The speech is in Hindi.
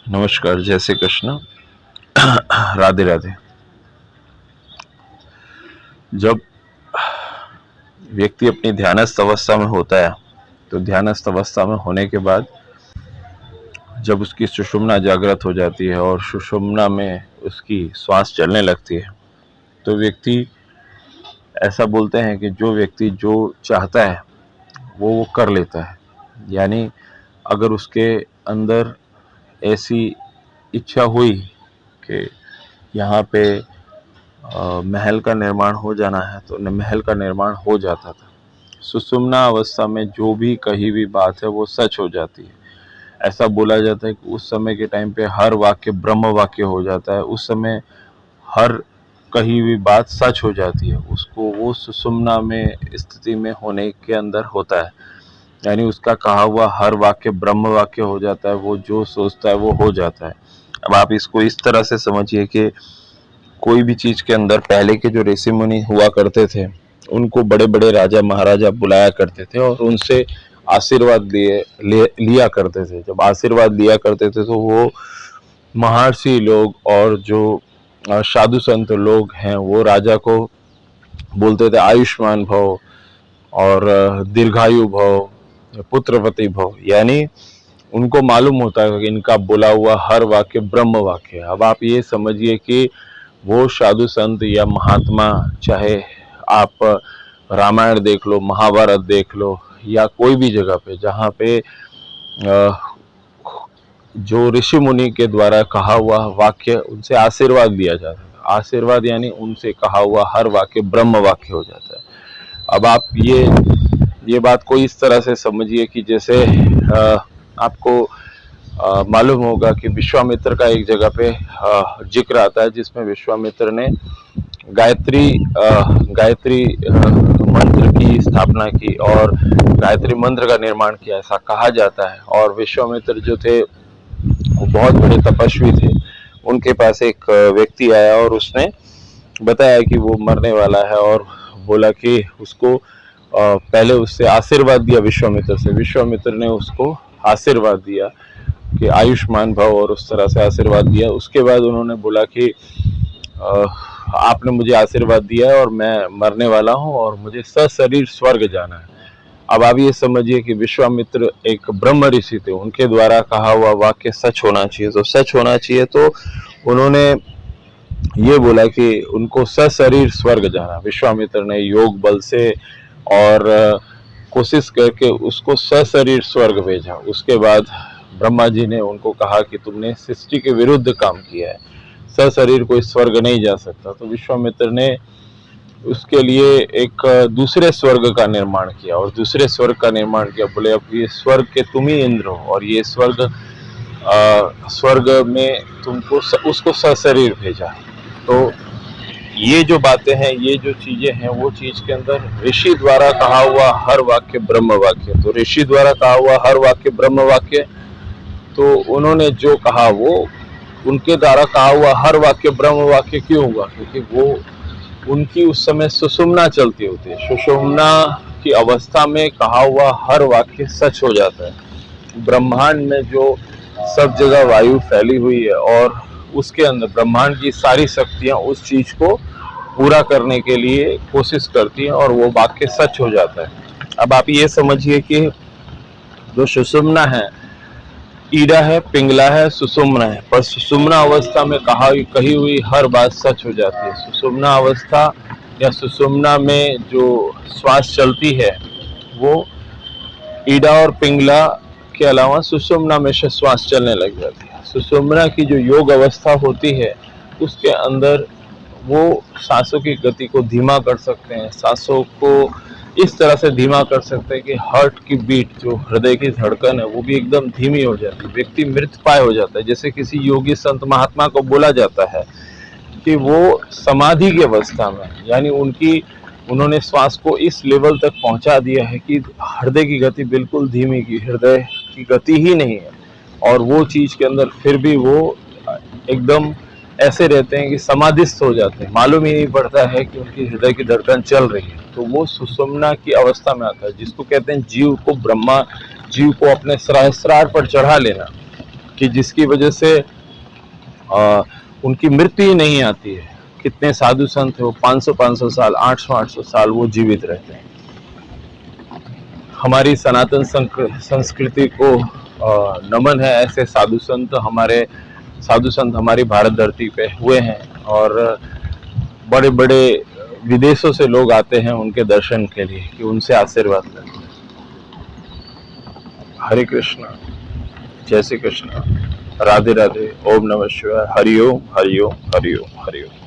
नमस्कार, जय श्री कृष्ण। राधे राधे। जब व्यक्ति अपनी ध्यानस्थ अवस्था में होता है तो ध्यानस्थ अवस्था में होने के बाद जब उसकी सुषुम्ना जागृत हो जाती है और सुषुम्ना में उसकी श्वास चलने लगती है तो व्यक्ति ऐसा बोलते हैं कि जो व्यक्ति जो चाहता है वो कर लेता है। यानी अगर उसके अंदर ऐसी इच्छा हुई कि यहाँ पे महल का निर्माण हो जाना है तो महल का निर्माण हो जाता था। सुषुम्ना अवस्था में जो भी कही हुई बात है वो सच हो जाती है। ऐसा बोला जाता है कि उस समय के टाइम पे हर वाक्य ब्रह्म वाक्य हो जाता है। उस समय हर कही हुई बात सच हो जाती है। उसको वो सुषुम्ना में स्थिति में होने के अंदर होता है। यानी उसका कहा हुआ हर वाक्य ब्रह्म वाक्य हो जाता है। वो जो सोचता है वो हो जाता है। अब आप इसको इस तरह से समझिए कि कोई भी चीज के अंदर पहले के जो ऋषि मुनि हुआ करते थे उनको बड़े बड़े राजा महाराजा बुलाया करते थे और उनसे आशीर्वाद लिया करते थे। जब आशीर्वाद लिया करते थे तो वो महर्षि लोग और जो साधु संत लोग हैं वो राजा को बोलते थे आयुष्मान भव और दीर्घायु भव, पुत्रवती भव। यानी उनको मालूम होता है कि इनका बोला हुआ हर वाक्य ब्रह्म वाक्य है। अब आप ये समझिए कि वो साधु संत या महात्मा, चाहे आप रामायण देख लो, महाभारत देख लो या कोई भी जगह पे जहाँ पे जो ऋषि मुनि के द्वारा कहा हुआ वाक्य उनसे आशीर्वाद लिया जाता है। आशीर्वाद यानी उनसे कहा हुआ हर वाक्य ब्रह्म वाक्य हो जाता है। अब आप ये बात को इस तरह से समझिए कि जैसे आपको मालूम होगा कि विश्वामित्र का एक जगह पे जिक्र आता है जिसमें विश्वामित्र ने गायत्री मंत्र की स्थापना की और गायत्री मंत्र का निर्माण किया, ऐसा कहा जाता है। और विश्वामित्र जो थे वो बहुत बड़े तपस्वी थे। उनके पास एक व्यक्ति आया और उसने बताया कि वो मरने वाला है और बोला कि उसको पहले उससे आशीर्वाद दिया विश्वामित्र से। विश्वामित्र ने उसको आशीर्वाद दिया कि आयुष्मान भव और उस तरह से आशीर्वाद दिया। उसके बाद उन्होंने बोला कि आपने मुझे आशीर्वाद दिया है और मैं मरने वाला हूँ और मुझे सशरीर स्वर्ग जाना है। अब आप ये समझिए कि विश्वामित्र एक ब्रह्म ऋषि थे, उनके द्वारा कहा हुआ वाक्य सच होना चाहिए। तो सच होना चाहिए तो उन्होंने ये बोला कि उनको सशरीर स्वर्ग जाना। विश्वामित्र ने योग बल से और कोशिश करके उसको सशरीर स्वर्ग भेजा। उसके बाद ब्रह्मा जी ने उनको कहा कि तुमने सृष्टि के विरुद्ध काम किया है, सशरीर कोई स्वर्ग नहीं जा सकता। तो विश्वामित्र ने उसके लिए एक दूसरे स्वर्ग का निर्माण किया और दूसरे स्वर्ग का निर्माण किया। बोले अब ये स्वर्ग के तुम ही इंद्र हो और ये स्वर्ग में तुमको उसको सशरीर भेजा। तो ये जो बातें हैं, ये जो चीजें हैं, वो चीज के अंदर ऋषि द्वारा कहा हुआ हर वाक्य ब्रह्म वाक्य। तो ऋषि द्वारा कहा हुआ हर वाक्य ब्रह्म वाक्य, तो उन्होंने जो कहा वो उनके द्वारा कहा हुआ हर वाक्य ब्रह्म वाक्य क्यों हुआ? क्योंकि वो उनकी उस समय सुषुम्ना चलती होती है। सुषुम्ना की अवस्था में कहा हुआ हर वाक्य सच हो जाता है। ब्रह्मांड में जो सब जगह वायु फैली हुई है और उसके अंदर ब्रह्मांड की सारी शक्तियां उस चीज को पूरा करने के लिए कोशिश करती हैं और वो वाक्य सच हो जाता है। अब आप ये समझिए कि जो सुषुम्ना है, ईड़ा है, पिंगला है, सुषुम्ना है, पर सुषुम्ना अवस्था में कही हुई हर बात सच हो जाती है। सुषुम्ना अवस्था या सुषुम्ना में जो श्वास चलती है वो ईड़ा और पिंगला के अलावा सुषुम्ना में से श्वास चलने लग जाती है। सुषुम्ना की जो योग अवस्था होती है उसके अंदर वो सांसों की गति को धीमा कर सकते हैं, सांसों को इस तरह से धीमा कर सकते हैं कि हार्ट की बीट, जो हृदय की धड़कन है, वो भी एकदम धीमी हो जाती है। व्यक्ति मृतप्राय हो जाता है। जैसे किसी योगी संत महात्मा को बोला जाता है कि वो समाधि की अवस्था में, यानी उन्होंने श्वास को इस लेवल तक पहुंचा दिया है कि हृदय की गति बिल्कुल धीमी की हृदय की गति ही नहीं है और वो चीज के अंदर फिर भी वो एकदम ऐसे रहते हैं कि समाधिस्थ हो जाते हैं, मालूम ही नहीं पड़ता है कि उनकी हृदय की धड़कन चल रही है। तो वो सुषुम्ना की अवस्था में आता है, जिसको कहते हैं जीव को अपने सहस्रार पर चढ़ा लेना। कि जिसकी वजह से उनकी मृत्यु ही नहीं आती है। कितने साधु संत है वो 500-500 साल, 800-800 साल वो जीवित रहते हैं। हमारी सनातन संस्कृति को नमन है। ऐसे साधु संत हमारी भारत धरती पे हुए हैं और बड़े बड़े विदेशों से लोग आते हैं उनके दर्शन के लिए कि उनसे आशीर्वाद लें। हरे कृष्णा, जय श्री कृष्ण, राधे राधे, ओम नमः शिवाय, हरि ओम हरि ओम हरि ओम हरि ओम।